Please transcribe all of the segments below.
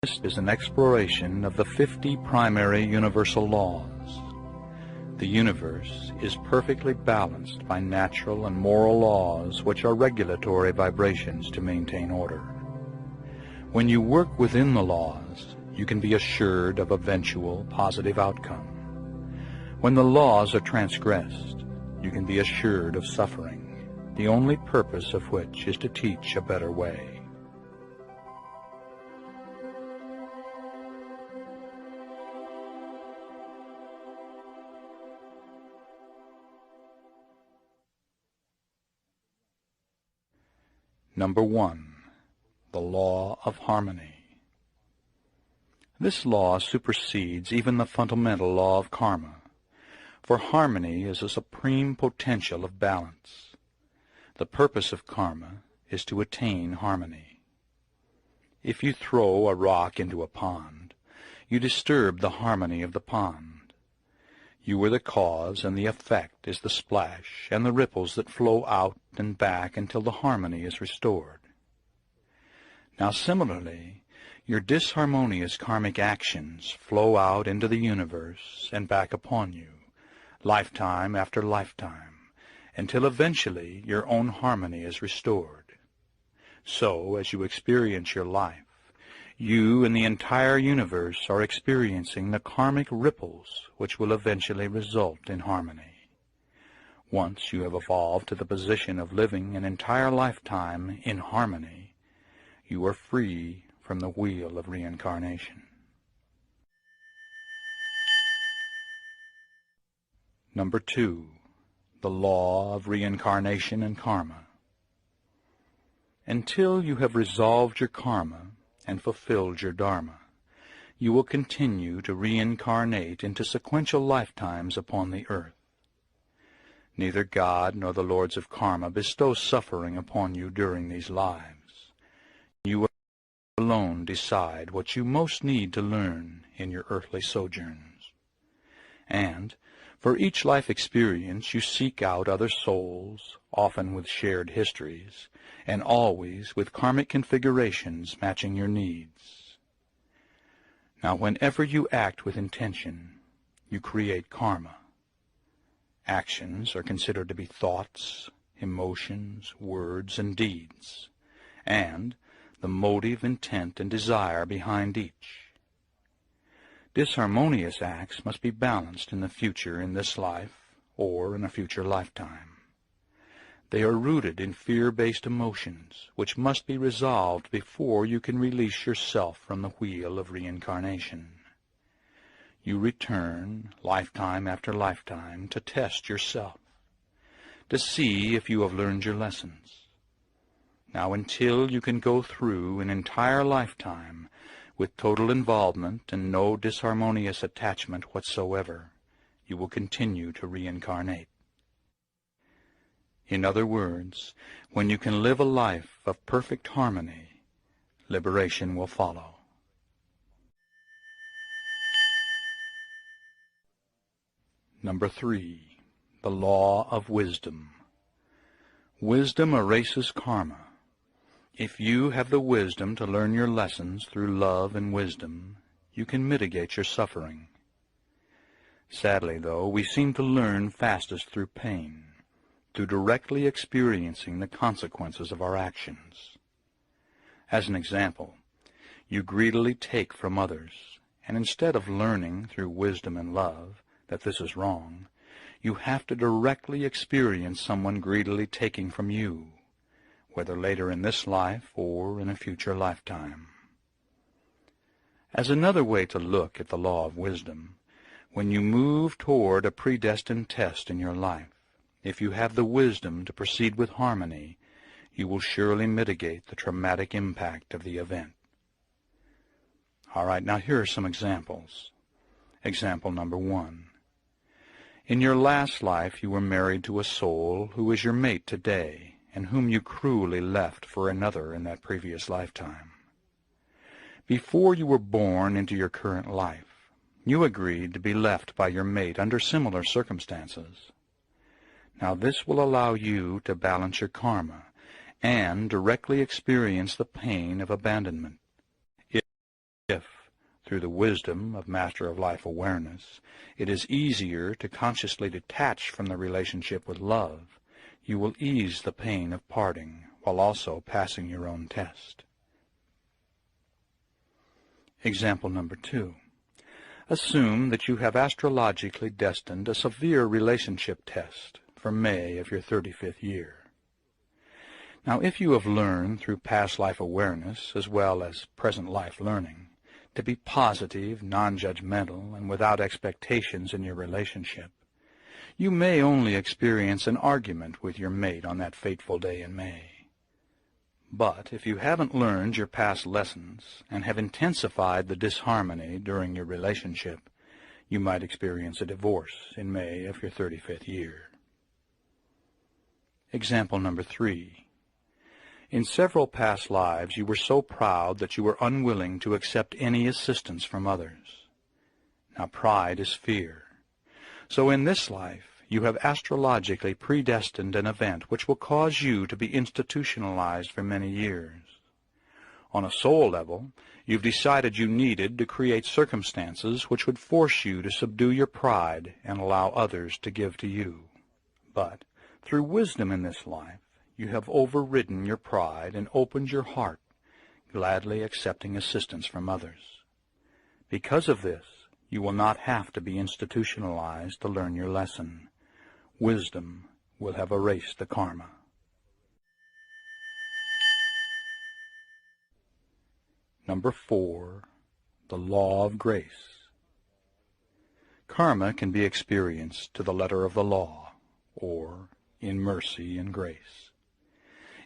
This is an exploration of the 50 primary universal laws. The universe is perfectly balanced by natural and moral laws which are regulatory vibrations to maintain order. When you work within the laws, you can be assured of eventual positive outcome. When the laws are transgressed, you can be assured of suffering, the only purpose of which is to teach a better way. Number 1. The law of harmony. This law supersedes even the fundamental law of karma, for harmony is a supreme potential of balance. The purpose of karma is to attain harmony. If you throw a rock into a pond, you disturb the harmony of the pond. You are the cause, and the effect is the splash and the ripples that flow out and back until the harmony is restored. Now similarly, your disharmonious karmic actions flow out into the universe and back upon you, lifetime after lifetime, until eventually your own harmony is restored. So, as you experience your life, you and the entire universe are experiencing the karmic ripples which will eventually result in harmony. Once you have evolved to the position of living an entire lifetime in harmony, you are free from the wheel of reincarnation. Number 2. The law of reincarnation and karma. Until you have resolved your karma and fulfilled your dharma, you will continue to reincarnate into sequential lifetimes upon the earth. Neither God nor the lords of karma bestow suffering upon you during these lives. You alone decide what you most need to learn in your earthly sojourns. And for each life experience you seek out other souls, often with shared histories, and always with karmic configurations matching your needs. Now, whenever you act with intention, you create karma. Actions are considered to be thoughts, emotions, words, and deeds, and the motive, intent, and desire behind each. Disharmonious acts must be balanced in the future in this life or in a future lifetime. They are rooted in fear-based emotions, which must be resolved before you can release yourself from the wheel of reincarnation. You return, lifetime after lifetime, to test yourself, to see if you have learned your lessons. Now, until you can go through an entire lifetime with total involvement and no disharmonious attachment whatsoever, you will continue to reincarnate. In other words, when you can live a life of perfect harmony, liberation will follow. Number 3. The law of wisdom. Wisdom erases karma. If you have the wisdom to learn your lessons through love and wisdom, you can mitigate your suffering. Sadly, though, we seem to learn fastest through pain, through directly experiencing the consequences of our actions. As an example, you greedily take from others, and instead of learning through wisdom and love that this is wrong, you have to directly experience someone greedily taking from you, whether later in this life or in a future lifetime. As another way to look at the law of wisdom, when you move toward a predestined test in your life, if you have the wisdom to proceed with harmony, you will surely mitigate the traumatic impact of the event. All right, now here are some examples. Example number 1. In your last life you were married to a soul who is your mate today, and whom you cruelly left for another in that previous lifetime. Before you were born into your current life, you agreed to be left by your mate under similar circumstances. Now this will allow you to balance your karma and directly experience the pain of abandonment. If Through the wisdom of Master of Life awareness, it is easier to consciously detach from the relationship with love. You will ease the pain of parting while also passing your own test. Example number 2. Assume that you have astrologically destined a severe relationship test for May of your 35th year. Now, if you have learned through past life awareness as well as present life learning to be positive, non-judgmental, and without expectations in your relationship, you may only experience an argument with your mate on that fateful day in May. But if you haven't learned your past lessons and have intensified the disharmony during your relationship, you might experience a divorce in May of your 35th year. Example number 3. In several past lives, you were so proud that you were unwilling to accept any assistance from others. Now, pride is fear. So in this life, you have astrologically predestined an event which will cause you to be institutionalized for many years. On a soul level, you've decided you needed to create circumstances which would force you to subdue your pride and allow others to give to you. But through wisdom in this life, you have overridden your pride and opened your heart, gladly accepting assistance from others. Because of this, you will not have to be institutionalized to learn your lesson. Wisdom will have erased the karma. Number 4, the law of grace. Karma can be experienced to the letter of the law, or in mercy and grace.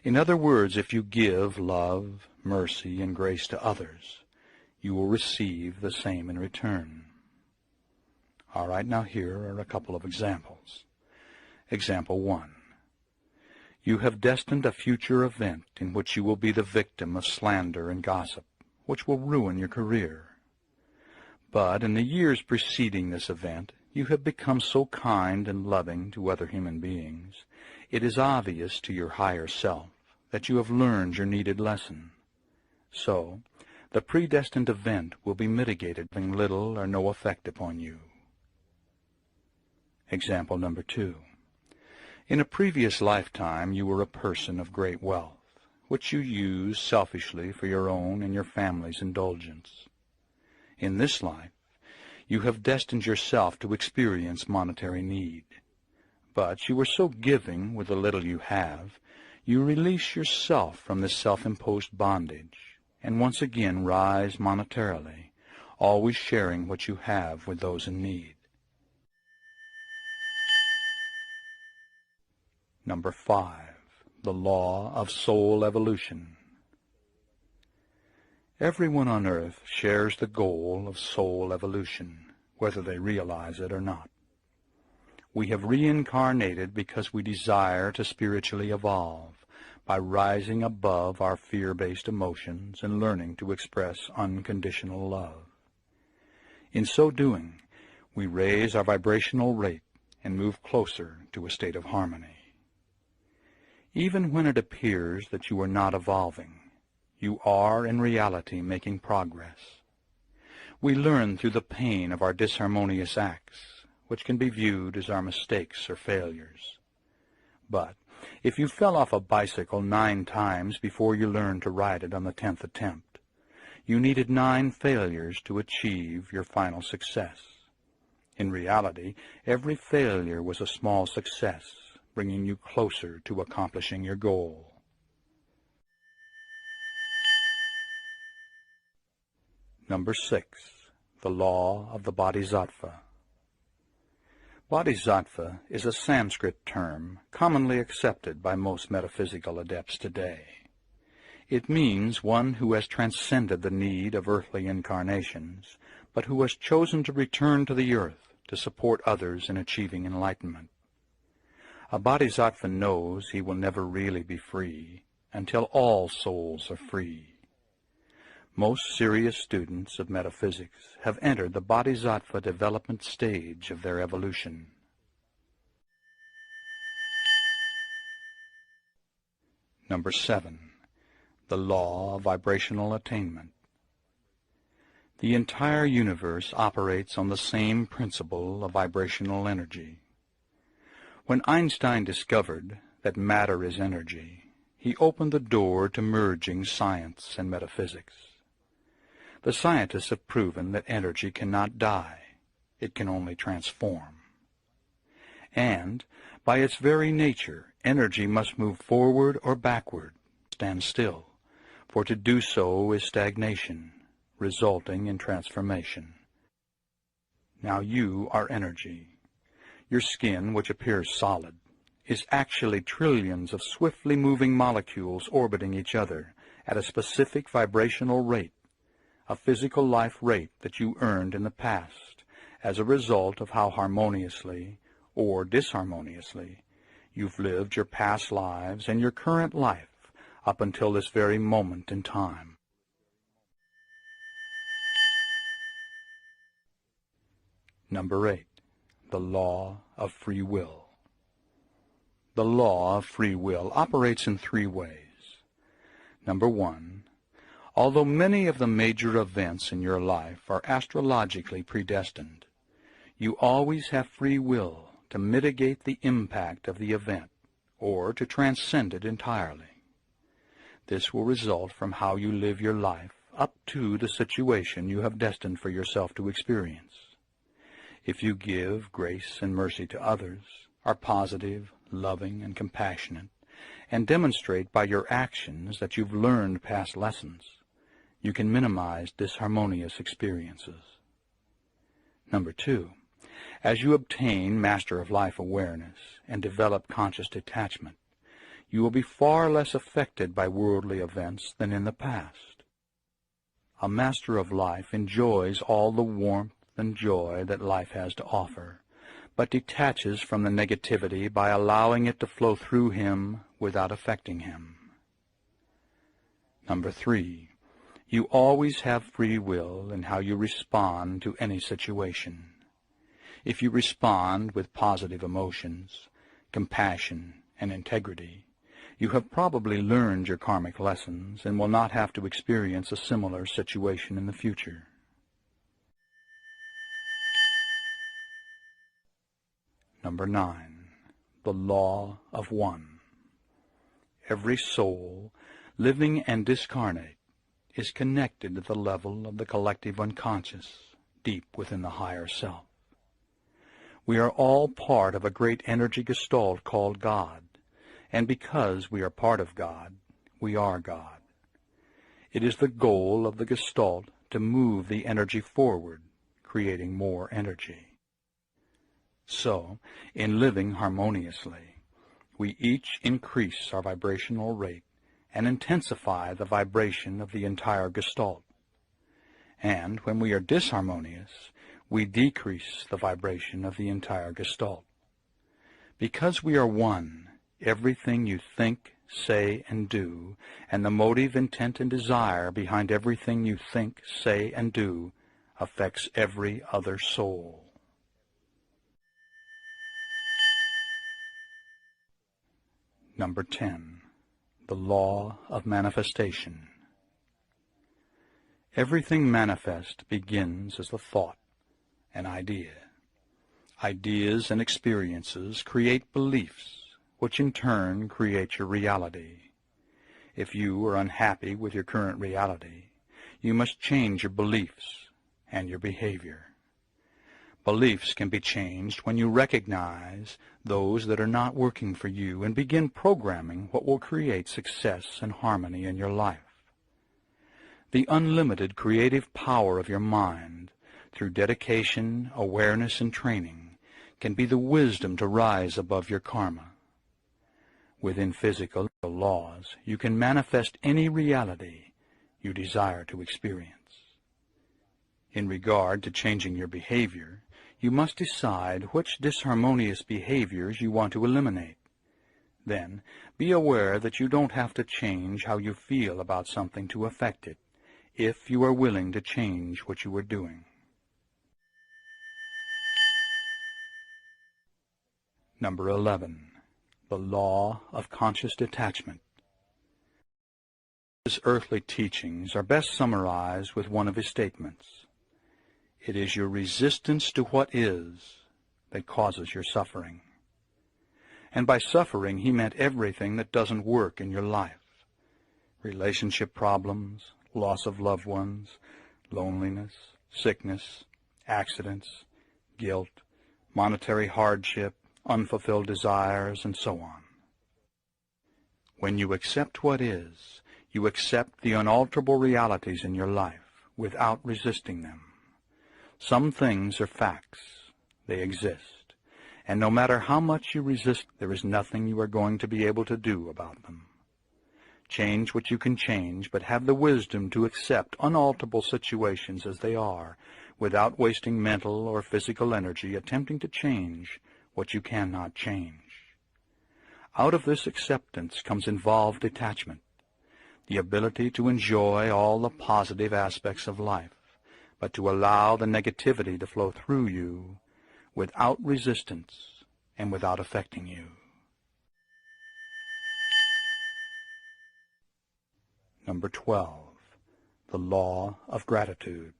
In other words, if you give love, mercy, and grace to others, you will receive the same in return. All right, now here are a couple of examples. Example 1. You have destined a future event in which you will be the victim of slander and gossip, which will ruin your career. But in the years preceding this event, you have become so kind and loving to other human beings, it is obvious to your higher self that you have learned your needed lesson. So, the predestined event will be mitigated, having little or no effect upon you. Example number 2. In a previous lifetime, you were a person of great wealth, which you used selfishly for your own and your family's indulgence. In this life, you have destined yourself to experience monetary need. But you were so giving with the little you have, you release yourself from this self-imposed bondage, and once again rise monetarily, always sharing what you have with those in need. Number 5, the law of soul evolution. Everyone on earth shares the goal of soul evolution, whether they realize it or not. We have reincarnated because we desire to spiritually evolve by rising above our fear-based emotions and learning to express unconditional love. In so doing, we raise our vibrational rate and move closer to a state of harmony. Even when it appears that you are not evolving, you are in reality making progress. We learn through the pain of our disharmonious acts, which can be viewed as our mistakes or failures. But if you fell off a bicycle 9 times before you learned to ride it on the 10th attempt, you needed 9 failures to achieve your final success. In reality, every failure was a small success, bringing you closer to accomplishing your goal. Number 6, the law of the Bodhisattva. Bodhisattva is a Sanskrit term commonly accepted by most metaphysical adepts today. It means one who has transcended the need of earthly incarnations, but who has chosen to return to the earth to support others in achieving enlightenment. A Bodhisattva knows he will never really be free until all souls are free. Most serious students of metaphysics have entered the Bodhisattva development stage of their evolution. Number 7, the law of vibrational attainment. The entire universe operates on the same principle of vibrational energy. When Einstein discovered that matter is energy, he opened the door to merging science and metaphysics. The scientists have proven that energy cannot die. It can only transform. And, by its very nature, energy must move forward or backward, stand still, for to do so is stagnation, resulting in transformation. Now you are energy. Your skin, which appears solid, is actually trillions of swiftly moving molecules orbiting each other at a specific vibrational rate, a physical life rate that you earned in the past as a result of how harmoniously or disharmoniously you've lived your past lives and your current life up until this very moment in time. Number 8. The law of free will. The law of free will operates in 3 ways. Number 1. Although many of the major events in your life are astrologically predestined, you always have free will to mitigate the impact of the event or to transcend it entirely. This will result from how you live your life up to the situation you have destined for yourself to experience. If you give grace and mercy to others, are positive, loving, and compassionate, and demonstrate by your actions that you've learned past lessons, you can minimize disharmonious experiences. Number 2. As you obtain Master of Life awareness and develop conscious detachment, you will be far less affected by worldly events than in the past. A Master of Life enjoys all the warmth and joy that life has to offer, but detaches from the negativity by allowing it to flow through him without affecting him. Number 3. You always have free will in how you respond to any situation. If you respond with positive emotions, compassion, and integrity, you have probably learned your karmic lessons and will not have to experience a similar situation in the future. Number 9. The law of one. Every soul, living and discarnate, is connected to the level of the collective unconscious, deep within the higher self. We are all part of a great energy gestalt called God, and because we are part of God, we are God. It is the goal of the gestalt to move the energy forward, creating more energy. So, in living harmoniously, we each increase our vibrational rate and intensify the vibration of the entire gestalt. And when we are disharmonious, we decrease the vibration of the entire gestalt. Because we are one, everything you think, say, and do, and the motive, intent, and desire behind everything you think, say, and do, affects every other soul. Number 10. The law of manifestation. Everything manifest begins as a thought, an idea. Ideas and experiences create beliefs, which in turn create your reality. If you are unhappy with your current reality, you must change your beliefs and your behavior. Beliefs can be changed when you recognize those that are not working for you and begin programming what will create success and harmony in your life. The unlimited creative power of your mind, through dedication, awareness, and training, can be the wisdom to rise above your karma. Within physical laws, you can manifest any reality you desire to experience. In regard to changing your behavior, you must decide which disharmonious behaviors you want to eliminate. Then, be aware that you don't have to change how you feel about something to affect it, if you are willing to change what you are doing. Number 11. The law of conscious detachment. His earthly teachings are best summarized with one of his statements. It is your resistance to what is that causes your suffering. And by suffering, he meant everything that doesn't work in your life. Relationship problems, loss of loved ones, loneliness, sickness, accidents, guilt, monetary hardship, unfulfilled desires, and so on. When you accept what is, you accept the unalterable realities in your life without resisting them. Some things are facts. They exist. And no matter how much you resist, there is nothing you are going to be able to do about them. Change what you can change, but have the wisdom to accept unalterable situations as they are, without wasting mental or physical energy attempting to change what you cannot change. Out of this acceptance comes involved detachment, the ability to enjoy all the positive aspects of life, but to allow the negativity to flow through you without resistance and without affecting you. Number 12, the law of gratitude.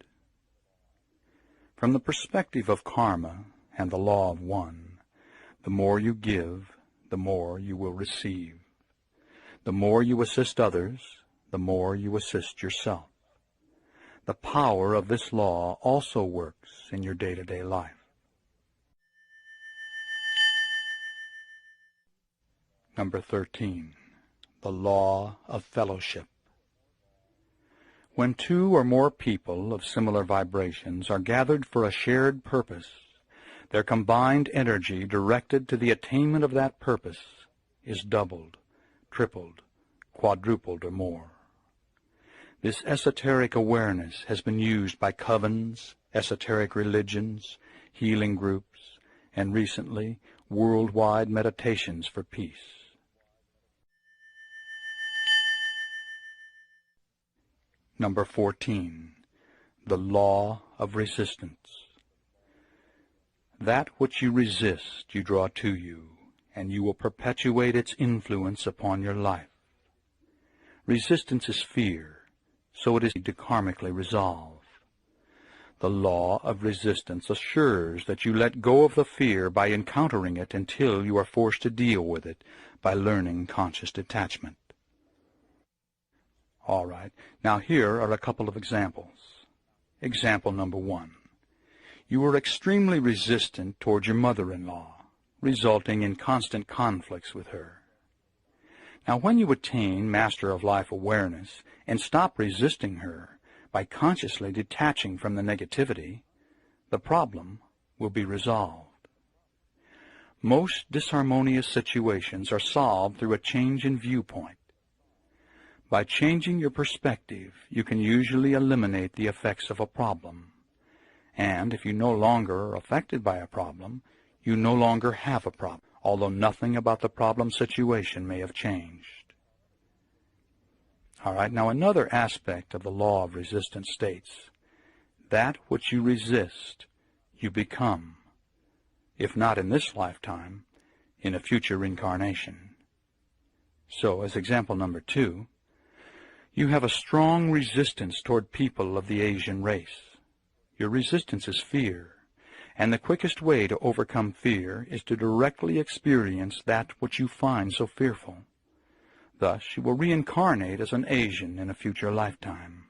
From the perspective of karma and the law of one, the more you give, the more you will receive. The more you assist others, the more you assist yourself. The power of this law also works in your day-to-day life. Number 13, the law of fellowship. When two or more people of similar vibrations are gathered for a shared purpose, their combined energy directed to the attainment of that purpose is doubled, tripled, quadrupled, or more. This esoteric awareness has been used by covens, esoteric religions, healing groups, and recently, worldwide meditations for peace. Number 14, the law of resistance. That which you resist you draw to you, and you will perpetuate its influence upon your life. Resistance is fear, so it is to karmically resolve. The law of resistance assures that you let go of the fear by encountering it until you are forced to deal with it by learning conscious detachment. All right, now here are a couple of examples. Example number 1. You were extremely resistant toward your mother-in-law, resulting in constant conflicts with her. Now, when you attain Master of Life awareness and stop resisting her by consciously detaching from the negativity, the problem will be resolved. Most disharmonious situations are solved through a change in viewpoint. By changing your perspective, you can usually eliminate the effects of a problem. And if you no longer are affected by a problem, you no longer have a problem, although nothing about the problem situation may have changed. All right, now another aspect of the law of resistance states, that which you resist, you become, if not in this lifetime, in a future incarnation. So, as example number 2, you have a strong resistance toward people of the Asian race. Your resistance is fear, and the quickest way to overcome fear is to directly experience that which you find so fearful. Thus, you will reincarnate as an Asian in a future lifetime.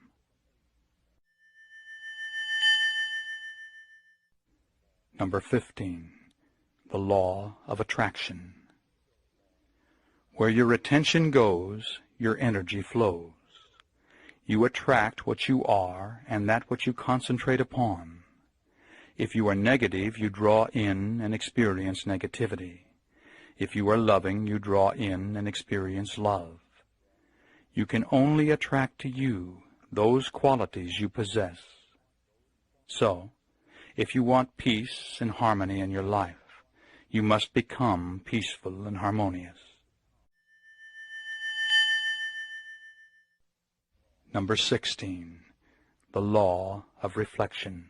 Number 15, the law of attraction. Where your attention goes, your energy flows. You attract what you are and that which you concentrate upon. If you are negative, you draw in and experience negativity. If you are loving, you draw in and experience love. You can only attract to you those qualities you possess. So, if you want peace and harmony in your life, you must become peaceful and harmonious. Number 16, the law of reflection.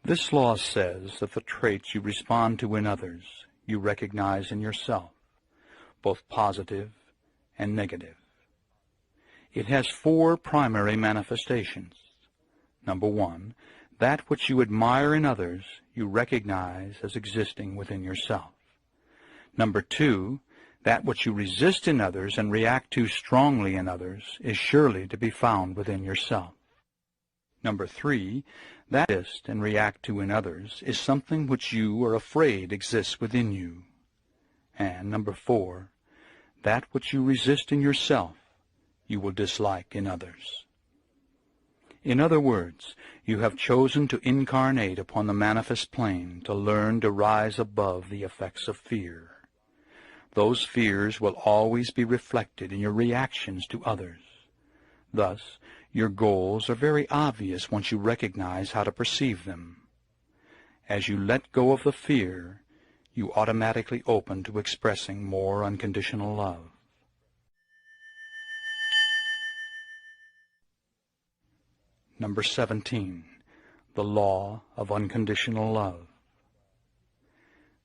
This law says that the traits you respond to in others, you recognize in yourself, both positive and negative. It has 4 primary manifestations. Number 1, That which you admire in others, you recognize as existing within yourself. Number 2, that which you resist in others and react to strongly in others is surely to be found within yourself. Number 3, that you resist and react to in others is something which you are afraid exists within you. And number 4, that which you resist in yourself, you will dislike in others. In other words, you have chosen to incarnate upon the manifest plane to learn to rise above the effects of fear. Those fears will always be reflected in your reactions to others. Thus, your goals are very obvious once you recognize how to perceive them. As you let go of the fear, you automatically open to expressing more unconditional love. Number 17, the law of unconditional love.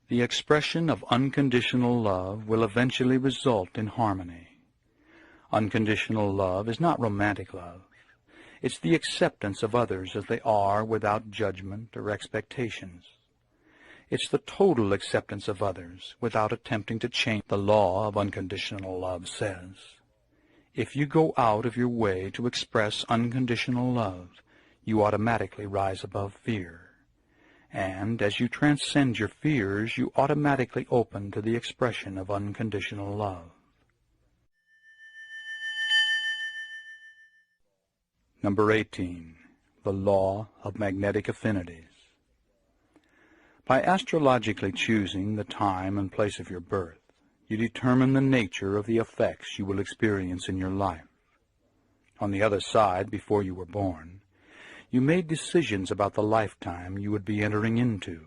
The expression of unconditional love will eventually result in harmony. Unconditional love is not romantic love. It's the acceptance of others as they are without judgment or expectations. It's the total acceptance of others without attempting to change. The law of unconditional love says, if you go out of your way to express unconditional love, you automatically rise above fear. And as you transcend your fears, you automatically open to the expression of unconditional love. Number 18, the law of magnetic affinities. By astrologically choosing the time and place of your birth, you determine the nature of the effects you will experience in your life. On the other side, before you were born, you made decisions about the lifetime you would be entering into.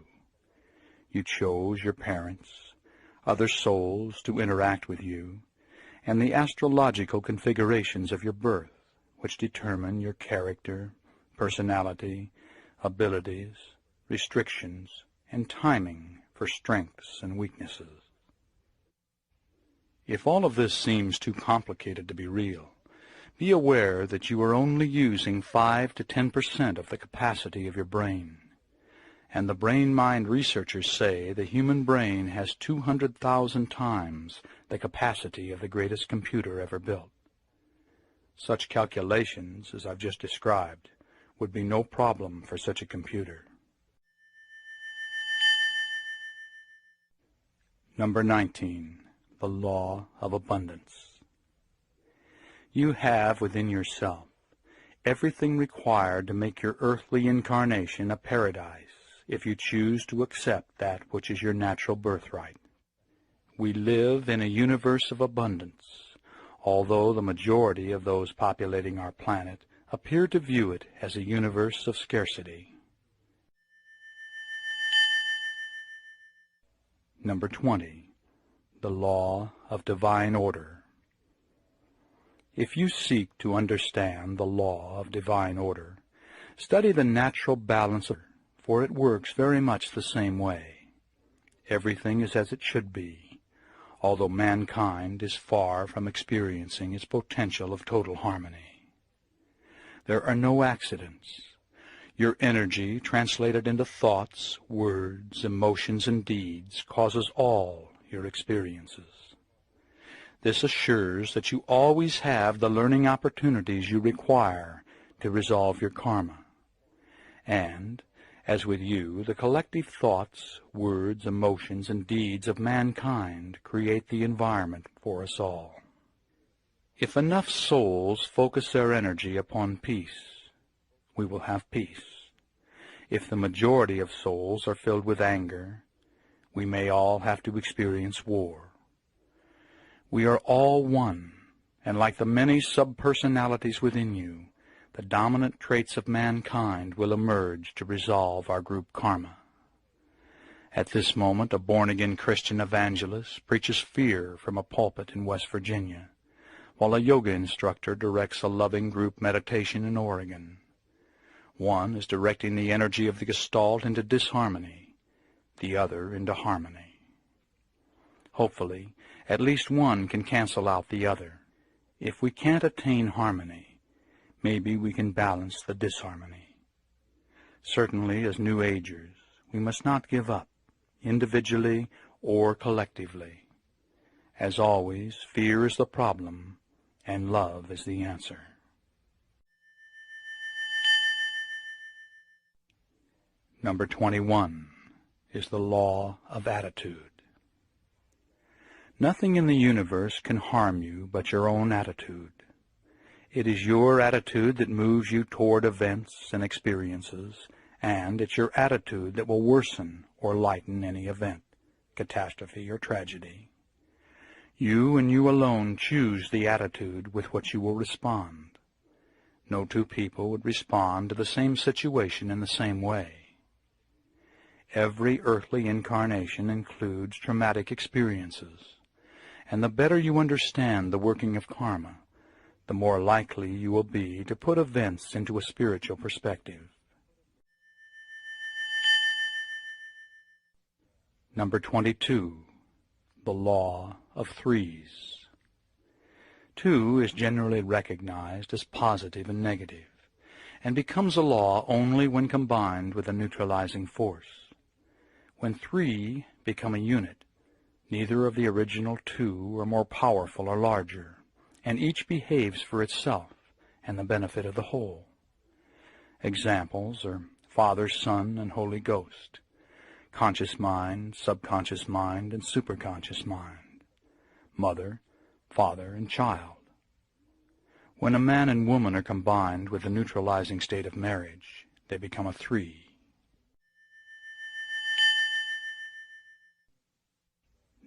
You chose your parents, other souls to interact with you, and the astrological configurations of your birth, which determine your character, personality, abilities, restrictions, and timing for strengths and weaknesses. If all of this seems too complicated to be real, be aware that you are only using 5 to 10% of the capacity of your brain. And the brain-mind researchers say the human brain has 200,000 times the capacity of the greatest computer ever built. Such calculations, as I've just described, would be no problem for such a computer. Number 19, the law of abundance. You have within yourself everything required to make your earthly incarnation a paradise if you choose to accept that which is your natural birthright. We live in a universe of abundance, although the majority of those populating our planet appear to view it as a universe of scarcity. Number 20, the law of divine order. If you seek to understand the law of divine order, study the natural balance of it, for it works very much the same way. Everything is as it should be, although mankind is far from experiencing its potential of total harmony. There are no accidents. Your energy, translated into thoughts, words, emotions, and deeds, causes all your experiences. This assures that you always have the learning opportunities you require to resolve your karma. And, as with you, the collective thoughts, words, emotions, and deeds of mankind create the environment for us all. If enough souls focus their energy upon peace, we will have peace. If the majority of souls are filled with anger, we may all have to experience war. We are all one, and like the many sub-personalities within you, the dominant traits of mankind will emerge to resolve our group karma. At this moment, a born-again Christian evangelist preaches fear from a pulpit in West Virginia, while a yoga instructor directs a loving group meditation in Oregon. One is directing the energy of the Gestalt into disharmony, the other into harmony. Hopefully, at least one can cancel out the other. If we can't attain harmony, maybe we can balance the disharmony. Certainly, as New Agers, we must not give up, individually or collectively. As always, fear is the problem, and love is the answer. Number 21 is the law of attitude. Nothing in the universe can harm you but your own attitude. It is your attitude that moves you toward events and experiences, and it's your attitude that will worsen or lighten any event, catastrophe or tragedy. You and you alone choose the attitude with which you will respond. No two people would respond to the same situation in the same way. Every earthly incarnation includes traumatic experiences, and the better you understand the working of karma, the more likely you will be to put events into a spiritual perspective. Number 22, the law of threes. 2 is generally recognized as positive and negative, and becomes a law only when combined with a neutralizing force. When 3 become a unit, neither of the original 2 are more powerful or larger, and each behaves for itself and the benefit of the whole. Examples are Father, Son, and Holy Ghost, conscious mind, subconscious mind, and superconscious mind, mother, father, and child. When a man and woman are combined with the neutralizing state of marriage, they become a 3.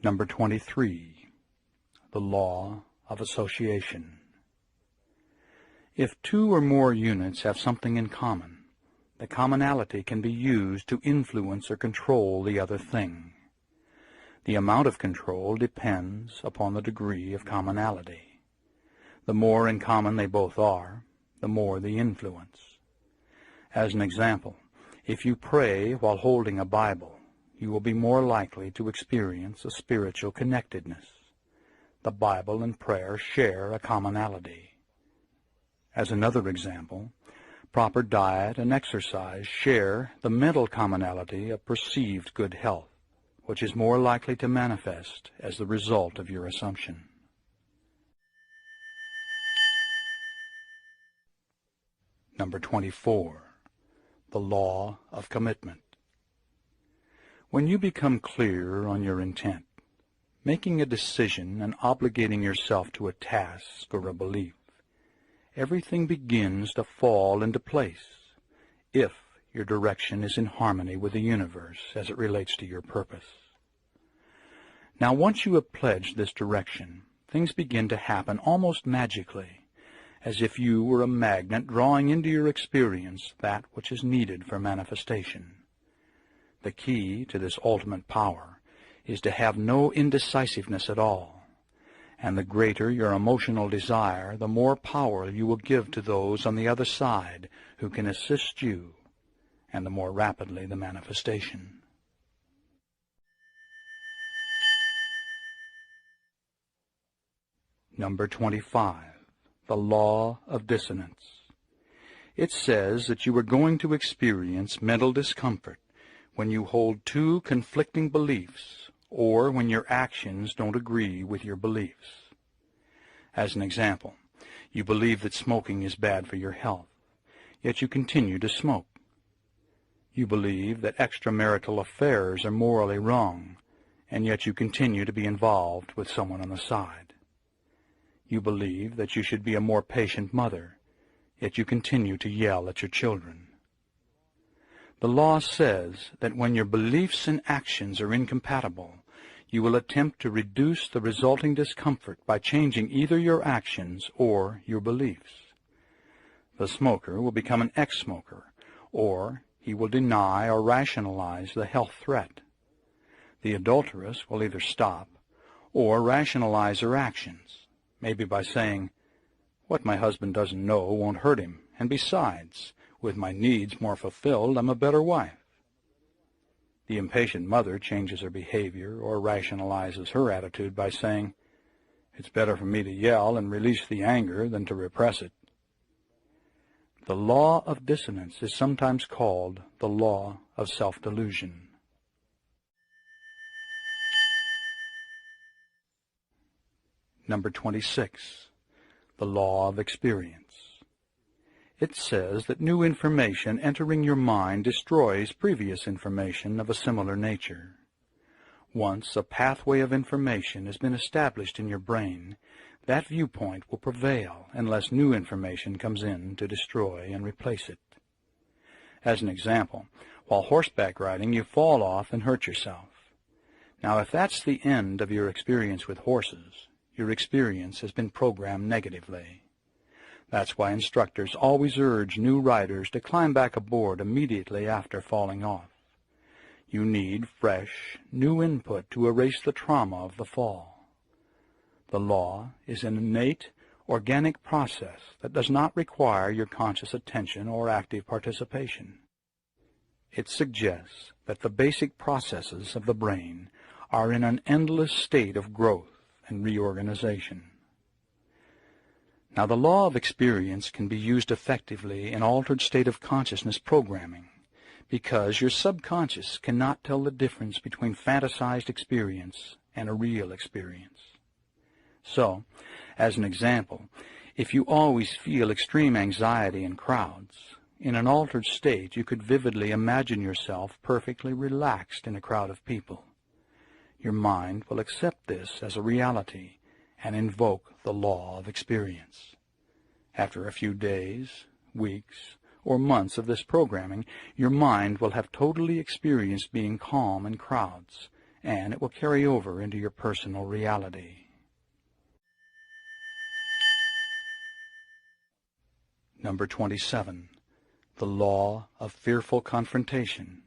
Number 23, the law of association. If 2 or more units have something in common, the commonality can be used to influence or control the other thing. The amount of control depends upon the degree of commonality. The more in common they both are, the more the influence. As an example, if you pray while holding a Bible, you will be more likely to experience a spiritual connectedness. The Bible and prayer share a commonality. As another example, proper diet and exercise share the mental commonality of perceived good health, which is more likely to manifest as the result of your assumption. Number 24, the law of commitment. When you become clear on your intent, making a decision and obligating yourself to a task or a belief, everything begins to fall into place if your direction is in harmony with the universe as it relates to your purpose. Now, once you have pledged this direction, things begin to happen almost magically, as if you were a magnet drawing into your experience that which is needed for manifestation. The key to this ultimate power is to have no indecisiveness at all, and the greater your emotional desire, the more power you will give to those on the other side who can assist you, and the more rapidly the manifestation. Number 25, the law of dissonance. It says that you are going to experience mental discomfort when you hold 2 conflicting beliefs, or when your actions don't agree with your beliefs. As an example, you believe that smoking is bad for your health, yet you continue to smoke. You believe that extramarital affairs are morally wrong, and yet you continue to be involved with someone on the side. You believe that you should be a more patient mother, yet you continue to yell at your children. The law says that when your beliefs and actions are incompatible, you will attempt to reduce the resulting discomfort by changing either your actions or your beliefs. The smoker will become an ex-smoker, or he will deny or rationalize the health threat. The adulteress will either stop or rationalize her actions, maybe by saying, "What my husband doesn't know won't hurt him, and besides, with my needs more fulfilled, I'm a better wife." The impatient mother changes her behavior or rationalizes her attitude by saying, "It's better for me to yell and release the anger than to repress it." The law of dissonance is sometimes called the law of self-delusion. Number 26. The law of experience. It says that new information entering your mind destroys previous information of a similar nature. Once a pathway of information has been established in your brain, that viewpoint will prevail unless new information comes in to destroy and replace it. As an example, while horseback riding, you fall off and hurt yourself. Now, if that's the end of your experience with horses, your experience has been programmed negatively. That's why instructors always urge new riders to climb back aboard immediately after falling off. You need fresh, new input to erase the trauma of the fall. The law is an innate, organic process that does not require your conscious attention or active participation. It suggests that the basic processes of the brain are in an endless state of growth and reorganization. Now, the law of experience can be used effectively in altered state of consciousness programming, because your subconscious cannot tell the difference between fantasized experience and a real experience. So, as an example, if you always feel extreme anxiety in crowds, in an altered state you could vividly imagine yourself perfectly relaxed in a crowd of people. Your mind will accept this as a reality and invoke the law of experience. After a few days, weeks, or months of this programming, your mind will have totally experienced being calm in crowds, and it will carry over into your personal reality. Number 27. The law of fearful confrontation.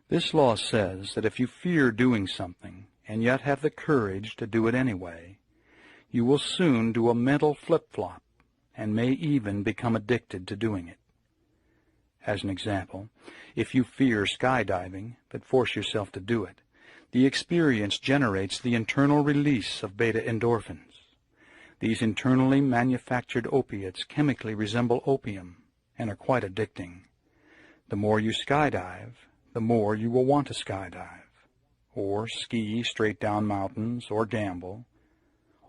This law says that if you fear doing something, and yet have the courage to do it anyway, you will soon do a mental flip-flop and may even become addicted to doing it. As an example, if you fear skydiving but force yourself to do it, the experience generates the internal release of beta endorphins. These internally manufactured opiates chemically resemble opium and are quite addicting. The more you skydive, the more you will want to skydive, or ski straight down mountains, or gamble,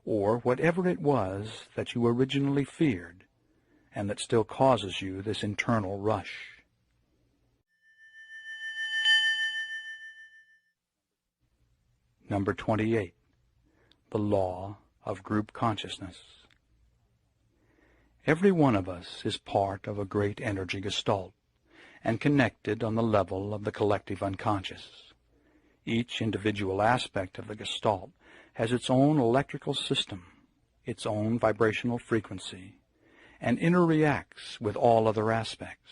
or whatever it was that you originally feared and that still causes you this internal rush. Number 28. The law of group consciousness. Every one of us is part of a great energy gestalt and connected on the level of the collective unconscious. Each individual aspect of the gestalt has its own electrical system, its own vibrational frequency, and interreacts with all other aspects.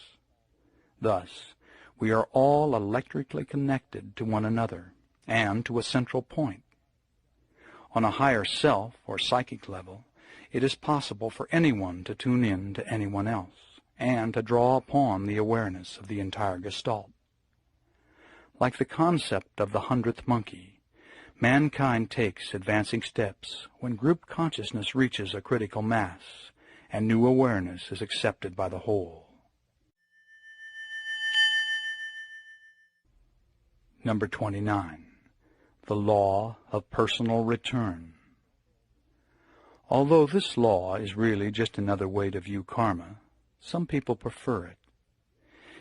Thus, we are all electrically connected to one another and to a central point. On a higher self or psychic level, it is possible for anyone to tune in to anyone else and to draw upon the awareness of the entire gestalt. Like the concept of the 100th monkey, mankind takes advancing steps when group consciousness reaches a critical mass and new awareness is accepted by the whole. Number 29. The law of personal return. Although this law is really just another way to view karma, some people prefer it.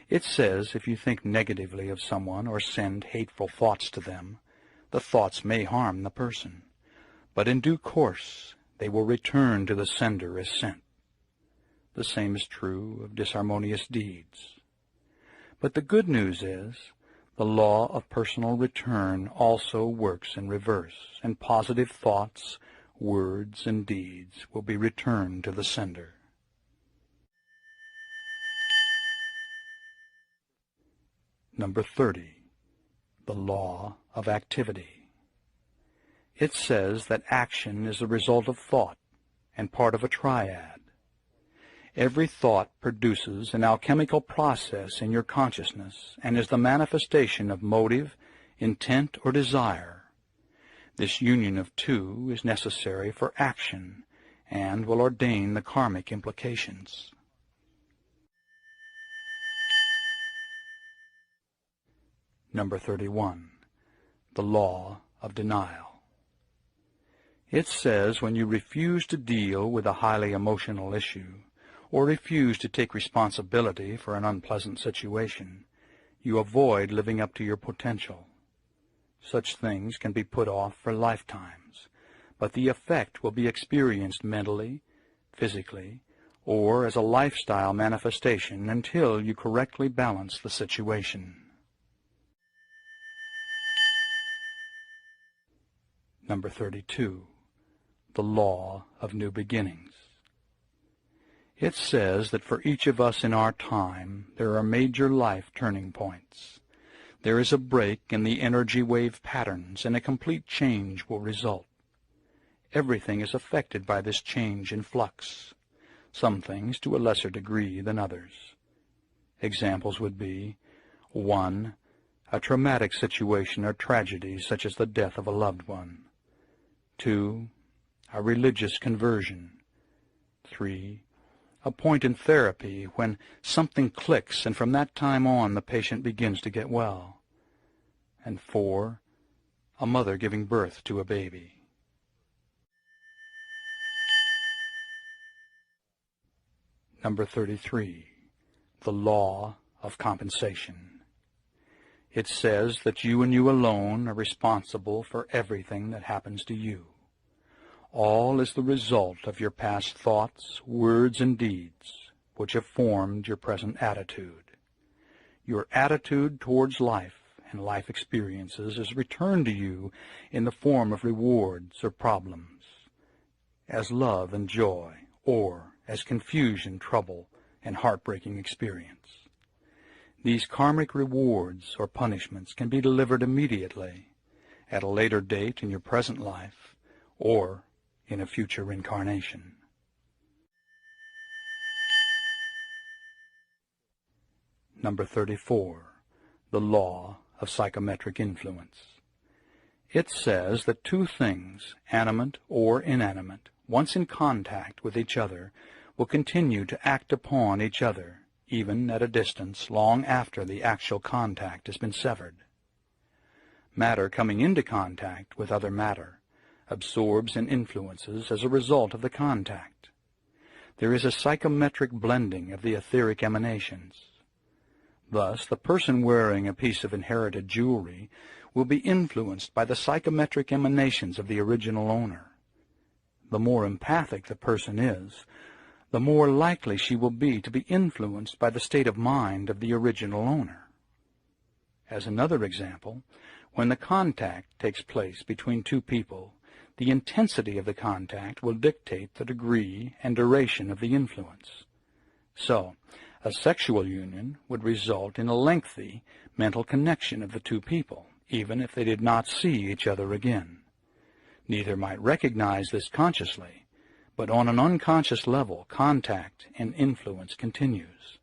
It says if you think negatively of someone or send hateful thoughts to them, the thoughts may harm the person, but in due course they will return to the sender as sent. The same is true of disharmonious deeds. But the good news is, the law of personal return also works in reverse, and positive thoughts, words, and deeds will be returned to the sender. Number 30. The law of activity. It says that action is the result of thought and part of a triad. Every thought produces an alchemical process in your consciousness and is the manifestation of motive, intent, or desire. This union of two is necessary for action and will ordain the karmic implications. Number 31. The law of denial. It says when you refuse to deal with a highly emotional issue, or refuse to take responsibility for an unpleasant situation, you avoid living up to your potential. Such things can be put off for lifetimes, but the effect will be experienced mentally, physically, or as a lifestyle manifestation until you correctly balance the situation. Number 32. The law of new beginnings. It says that for each of us in our time, there are major life turning points. There is a break in the energy wave patterns, and a complete change will result. Everything is affected by this change in flux, some things to a lesser degree than others. Examples would be 1. A traumatic situation or tragedy such as the death of a loved one. 2. A religious conversion. 3. A point in therapy when something clicks and from that time on the patient begins to get well. And 4. A mother giving birth to a baby. Number 33. The law of compensation. It says that you and you alone are responsible for everything that happens to you. All is the result of your past thoughts, words, and deeds, which have formed your present attitude. Your attitude towards life and life experiences is returned to you in the form of rewards or problems, as love and joy, or as confusion, trouble, and heartbreaking experience. These karmic rewards or punishments can be delivered immediately, at a later date in your present life, or in a future incarnation. Number 34. The law of psychometric influence. It says that two things, animate or inanimate, once in contact with each other, will continue to act upon each other, even at a distance long after the actual contact has been severed. Matter coming into contact with other matter absorbs and influences as a result of the contact. There is a psychometric blending of the etheric emanations. Thus, the person wearing a piece of inherited jewelry will be influenced by the psychometric emanations of the original owner. The more empathic the person is, the more likely she will be to be influenced by the state of mind of the original owner. As another example, when the contact takes place between two people, the intensity of the contact will dictate the degree and duration of the influence. So, a sexual union would result in a lengthy mental connection of the two people, even if they did not see each other again. Neither might recognize this consciously, but on an unconscious level, contact and influence continues.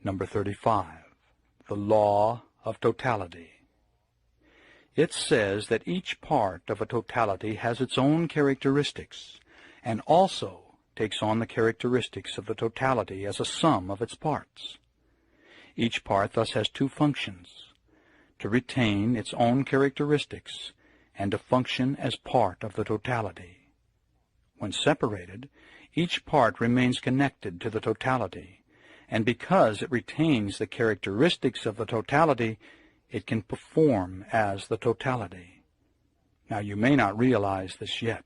Number 35. The law of totality. It says that each part of a totality has its own characteristics, and also takes on the characteristics of the totality as a sum of its parts. Each part thus has two functions: to retain its own characteristics and to function as part of the totality. When separated, each part remains connected to the totality, and because it retains the characteristics of the totality, it can perform as the totality. Now, you may not realize this yet,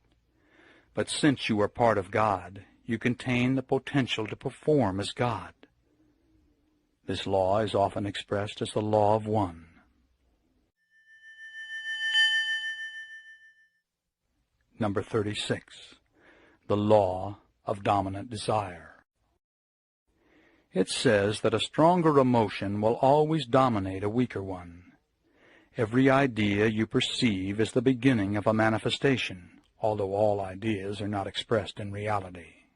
but since you are part of God, you contain the potential to perform as God. This law is often expressed as the law of one. Number 36. The law of dominant desire. It says that a stronger emotion will always dominate a weaker one. Every idea you perceive is the beginning of a manifestation, although all ideas are not expressed in reality.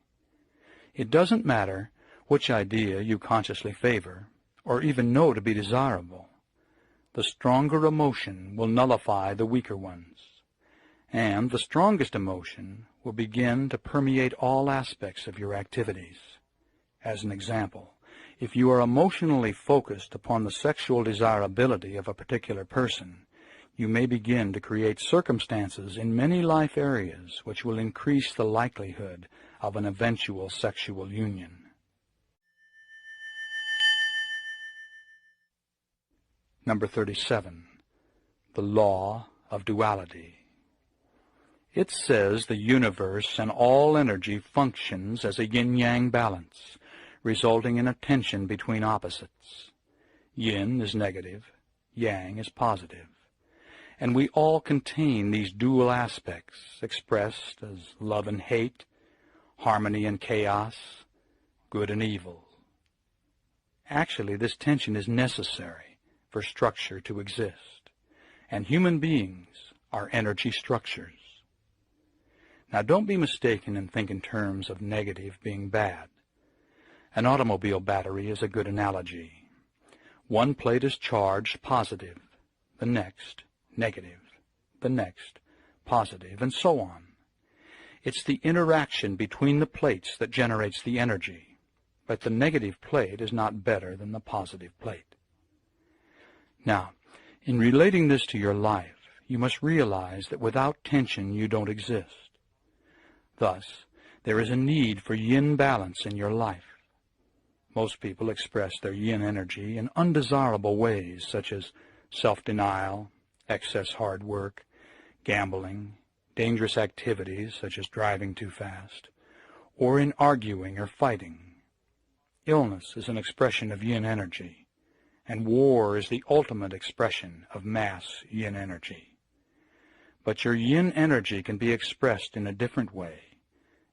It doesn't matter which idea you consciously favor, or even know to be desirable. The stronger emotion will nullify the weaker ones, and the strongest emotion will begin to permeate all aspects of your activities. As an example, If you are emotionally focused upon the sexual desirability of a particular person, you may begin to create circumstances in many life areas which will increase the likelihood of an eventual sexual union. Number 37. The law of duality. It says the universe and all energy functions as a yin-yang balance, resulting in a tension between opposites. Yin is negative, yang is positive. And we all contain these dual aspects, expressed as love and hate, harmony and chaos, good and evil. Actually, this tension is necessary for structure to exist, and human beings are energy structures. Now, don't be mistaken and think in terms of negative being bad. An automobile battery is a good analogy. One plate is charged positive, the next negative, the next positive, and so on. It's the interaction between the plates that generates the energy, but the negative plate is not better than the positive plate. Now, in relating this to your life, you must realize that without tension you don't exist. Thus, there is a need for yin balance in your life. Most people express their yin energy in undesirable ways, such as self-denial, excess hard work, gambling, dangerous activities such as driving too fast, or in arguing or fighting. Illness is an expression of yin energy, and war is the ultimate expression of mass yin energy. But your yin energy can be expressed in a different way,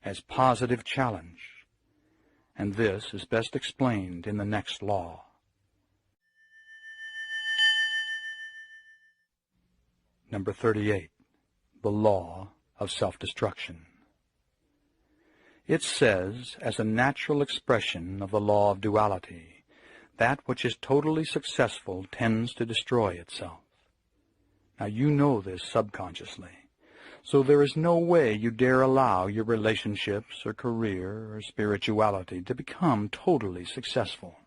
as positive challenge, and this is best explained in the next law. Number 38. The law of self-destruction. It says, as a natural expression of the law of duality, that which is totally successful tends to destroy itself. Now you know this subconsciously, so there is no way you dare allow your relationships or career or spirituality to become totally successful.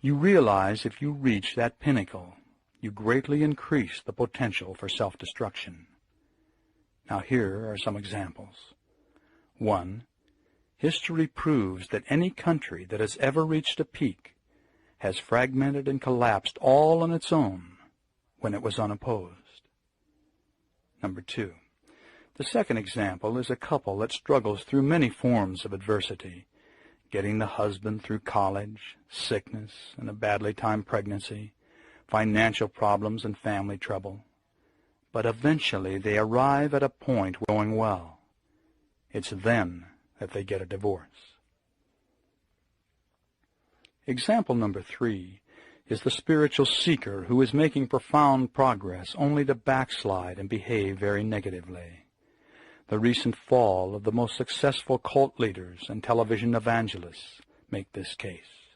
You realize if you reach that pinnacle, you greatly increase the potential for self-destruction. Now here are some examples. 1. History proves that any country that has ever reached a peak has fragmented and collapsed all on its own when it was unopposed. Number 2. The second example is a couple that struggles through many forms of adversity, getting the husband through college, sickness, and a badly timed pregnancy, financial problems and family trouble. But eventually they arrive at a point going well. It's then that they get a divorce. Example number 3 is the spiritual seeker who is making profound progress only to backslide and behave very negatively. The recent fall of the most successful cult leaders and television evangelists make this case.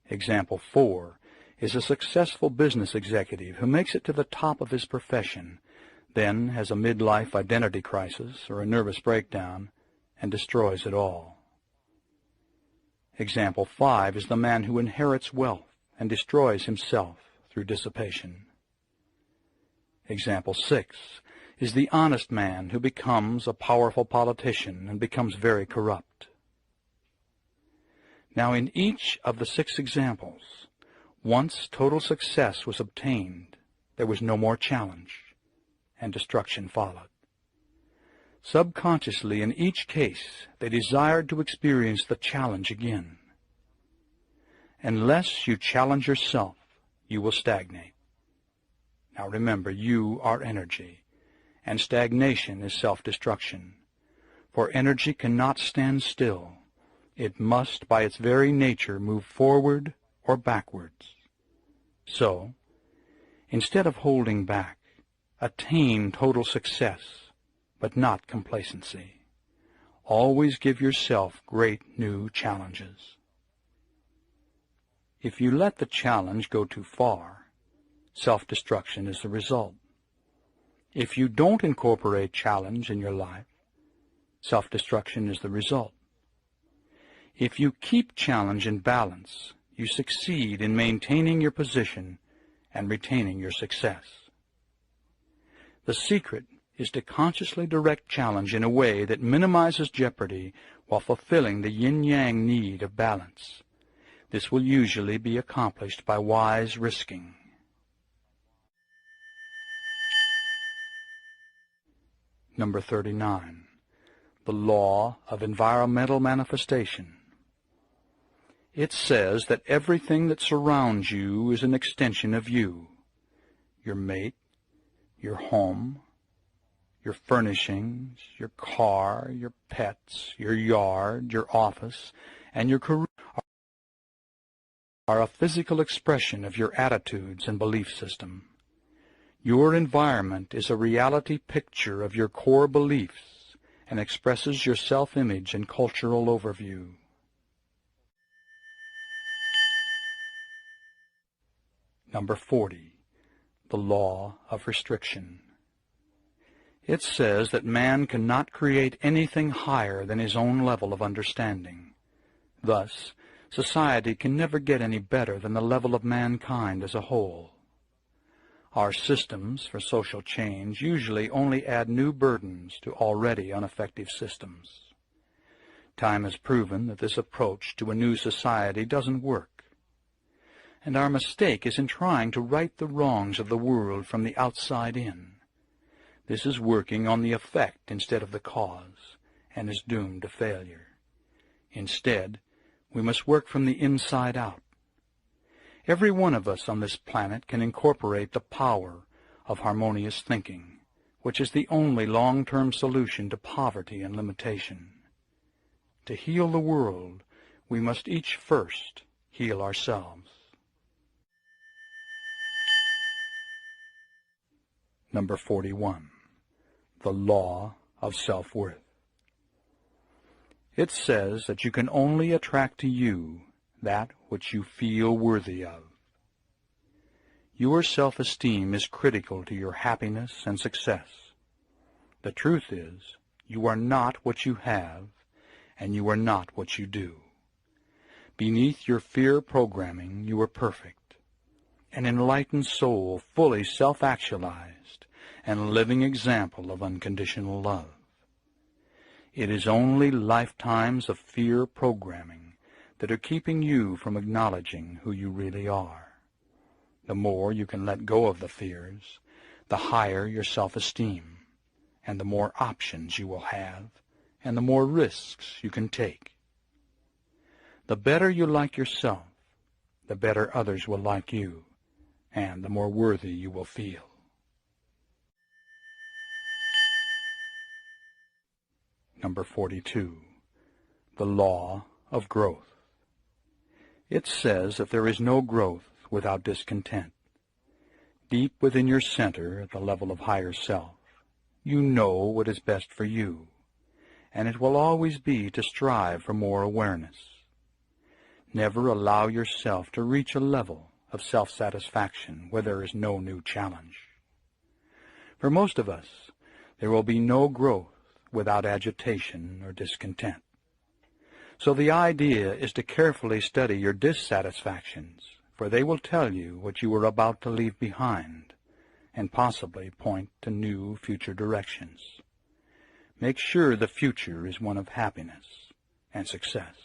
Example 4 is a successful business executive who makes it to the top of his profession, then has a midlife identity crisis or a nervous breakdown, and destroys it all. Example 5 is the man who inherits wealth and destroys himself through dissipation. Example 6 is the honest man who becomes a powerful politician and becomes very corrupt. Now, in each of the 6 examples, once total success was obtained, there was no more challenge, and destruction followed. Subconsciously, in each case, they desired to experience the challenge again. Unless you challenge yourself, you will stagnate. Now remember, you are energy, and stagnation is self-destruction. For energy cannot stand still. It must, by its very nature, move forward or backwards. So, instead of holding back, attain total success, but not complacency. Always give yourself great new challenges. If you let the challenge go too far, self-destruction is the result. If you don't incorporate challenge in your life, self-destruction is the result. If you keep challenge in balance, you succeed in maintaining your position and retaining your success. The secret is to consciously direct challenge in a way that minimizes jeopardy while fulfilling the yin-yang need of balance. This will usually be accomplished by wise risking. Number 39. The law of environmental manifestation. It says that everything that surrounds you is an extension of you. Your mate, your home, your furnishings, your car, your pets, your yard, your office, and your career are a physical expression of your attitudes and belief system. Your environment is a reality picture of your core beliefs and expresses your self-image and cultural overview. Number 40. The law of restriction. It says that man cannot create anything higher than his own level of understanding. Thus, society can never get any better than the level of mankind as a whole. Our systems for social change usually only add new burdens to already ineffective systems. Time has proven that this approach to a new society doesn't work. And our mistake is in trying to right the wrongs of the world from the outside in. This is working on the effect instead of the cause, and is doomed to failure. Instead, we must work from the inside out. Every one of us on this planet can incorporate the power of harmonious thinking, which is the only long-term solution to poverty and limitation. To heal the world, we must each first heal ourselves. Number 41. The law of self-worth. It says that you can only attract to you that which you feel worthy of. Your self-esteem is critical to your happiness and success. The truth is, you are not what you have, and you are not what you do. Beneath your fear programming, you are perfect, an enlightened soul fully self-actualized, and a living example of unconditional love. It is only lifetimes of fear programming that are keeping you from acknowledging who you really are. The more you can let go of the fears, the higher your self-esteem, and the more options you will have, and the more risks you can take. The better you like yourself, the better others will like you, and the more worthy you will feel. Number 42. The law of growth. It says that there is no growth without discontent. Deep within your center, at the level of higher self, you know what is best for you, and it will always be to strive for more awareness. Never allow yourself to reach a level of self-satisfaction where there is no new challenge. For most of us, there will be no growth without agitation or discontent. So the idea is to carefully study your dissatisfactions, for they will tell you what you are about to leave behind, and possibly point to new future directions. Make sure the future is one of happiness and success.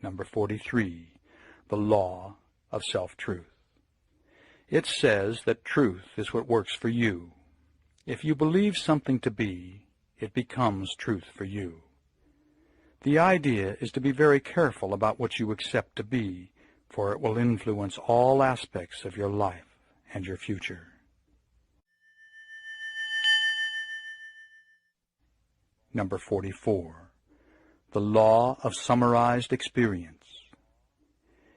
Number 43. The law of self-truth. It says that truth is what works for you. If you believe something to be, it becomes truth for you. The idea is to be very careful about what you accept to be, for it will influence all aspects of your life and your future. Number 44. The law of summarized experience.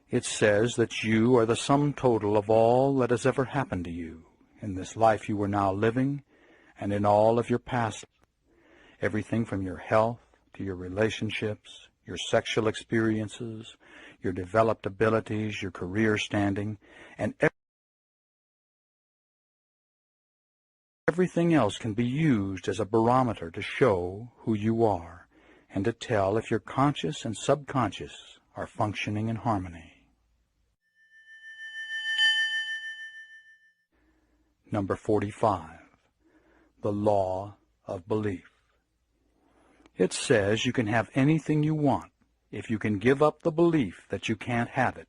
It says that you are the sum total of all that has ever happened to you in this life you are now living and in all of your past. Everything from your health to your relationships, your sexual experiences, your developed abilities, your career standing, and Everything else can be used as a barometer to show who you are and to tell if your conscious and subconscious are functioning in harmony. Number 45. The law of belief. It says you can have anything you want if you can give up the belief that you can't have it,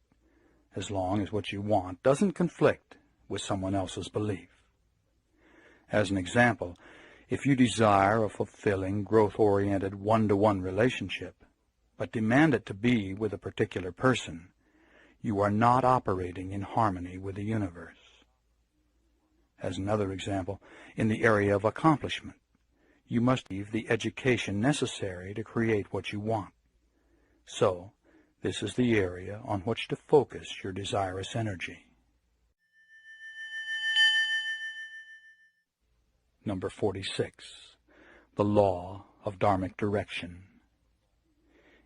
as long as what you want doesn't conflict with someone else's belief. As an example, if you desire a fulfilling, growth-oriented one-to-one relationship, but demand it to be with a particular person, you are not operating in harmony with the universe. As another example, in the area of accomplishment, you must have the education necessary to create what you want. So, this is the area on which to focus your desirous energy. Number 46. The law of dharmic direction.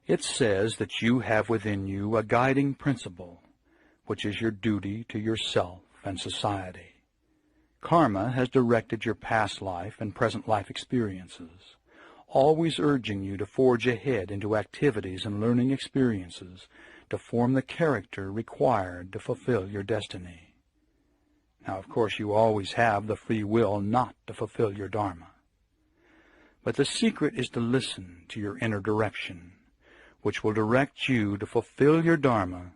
It says that you have within you a guiding principle, which is your duty to yourself and society. Karma has directed your past life and present life experiences, always urging you to forge ahead into activities and learning experiences to form the character required to fulfill your destiny. Now, of course, you always have the free will not to fulfill your dharma. But the secret is to listen to your inner direction, which will direct you to fulfill your dharma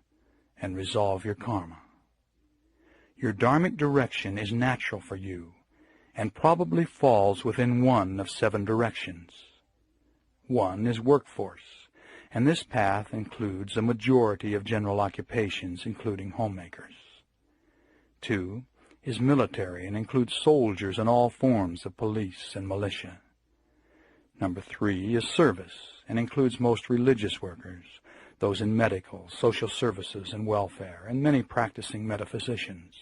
and resolve your karma. Your dharmic direction is natural for you and probably falls within one of 7 directions. One is workforce, and this path includes a majority of general occupations, including homemakers. 2 is military and includes soldiers and all forms of police and militia. Number 3 is service and includes most religious workers, those in medical, social services, and welfare, and many practicing metaphysicians.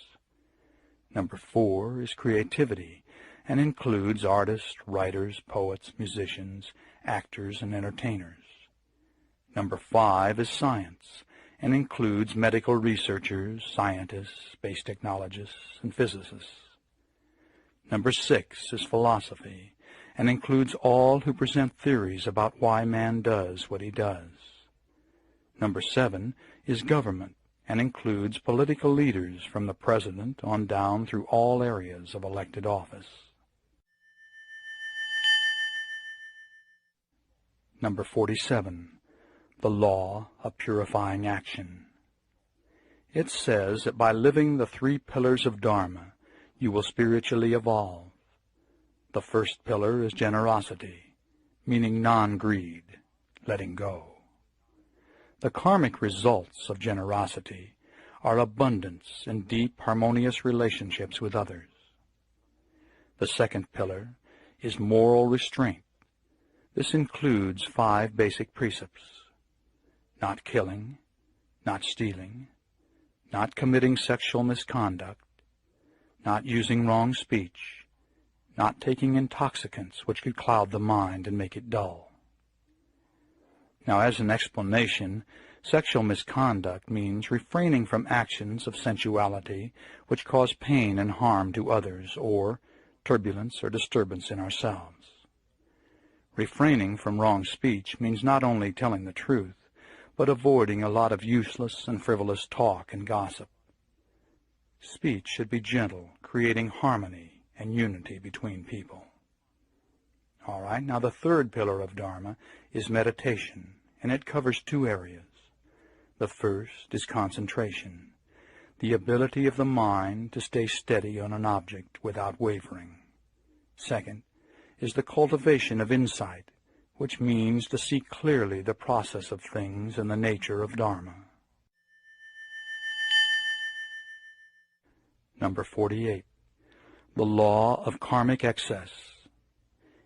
Number 4 is creativity and includes artists, writers, poets, musicians, actors, and entertainers. Number 5 is science and includes medical researchers, scientists, space technologists, and physicists. Number 6 is philosophy and includes all who present theories about why man does what he does. Number 7 is government and includes political leaders from the president on down through all areas of elected office. Number 47. The law of purifying action. It says that by living the 3 pillars of Dharma, you will spiritually evolve. The first pillar is generosity, meaning non-greed, letting go. The karmic results of generosity are abundance and deep, harmonious relationships with others. The second pillar is moral restraint. This includes 5 basic precepts: not killing, not stealing, not committing sexual misconduct, not using wrong speech, not taking intoxicants which could cloud the mind and make it dull. Now, as an explanation, sexual misconduct means refraining from actions of sensuality which cause pain and harm to others, or turbulence or disturbance in ourselves. Refraining from wrong speech means not only telling the truth, but avoiding a lot of useless and frivolous talk and gossip. Speech should be gentle, creating harmony and unity between people. All right, now the third pillar of Dharma is meditation, and it covers 2 areas. The first is concentration, the ability of the mind to stay steady on an object without wavering. Second is the cultivation of insight, which means to see clearly the process of things and the nature of Dharma. Number 48. The law of karmic excess.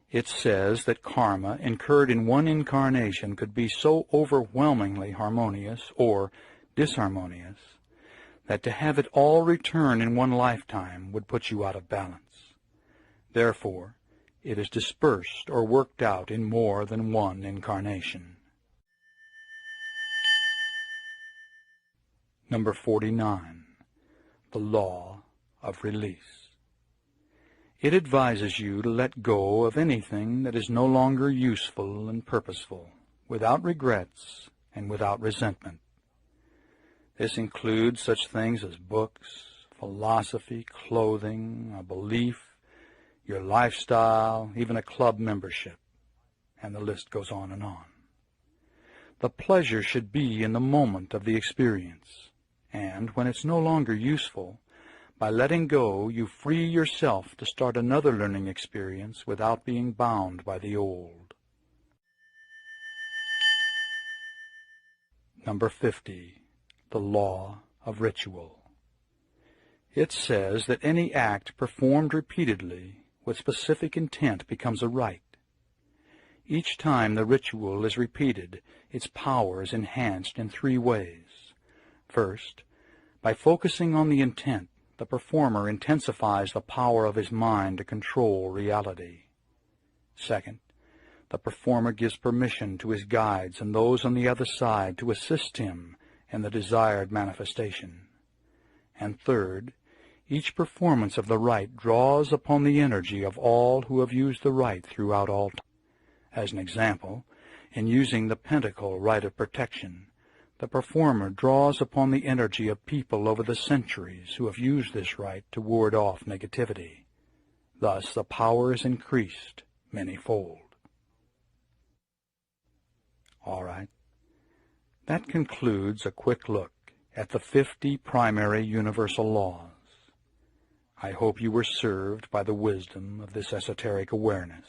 It says that karma incurred in one incarnation could be so overwhelmingly harmonious or disharmonious that to have it all return in one lifetime would put you out of balance. Therefore, it is dispersed or worked out in more than one incarnation. Number 49. The law of release. It advises you to let go of anything that is no longer useful and purposeful, without regrets and without resentment. This includes such things as books, philosophy, clothing, a belief, your lifestyle, even a club membership, and the list goes on and on. The pleasure should be in the moment of the experience, and when it's no longer useful, by letting go, you free yourself to start another learning experience without being bound by the old. Number 50. The law of ritual. It says that any act performed repeatedly with specific intent becomes a rite. Each time the ritual is repeated, its power is enhanced in 3 ways. First, by focusing on the intent, the performer intensifies the power of his mind to control reality. Second, the performer gives permission to his guides and those on the other side to assist him in the desired manifestation. And third, each performance of the rite draws upon the energy of all who have used the rite throughout all time. As an example, in using the pentacle rite of protection, the performer draws upon the energy of people over the centuries who have used this rite to ward off negativity. Thus, the power is increased many-fold. All right. That concludes a quick look at the 50 primary universal laws. I hope you were served by the wisdom of this esoteric awareness.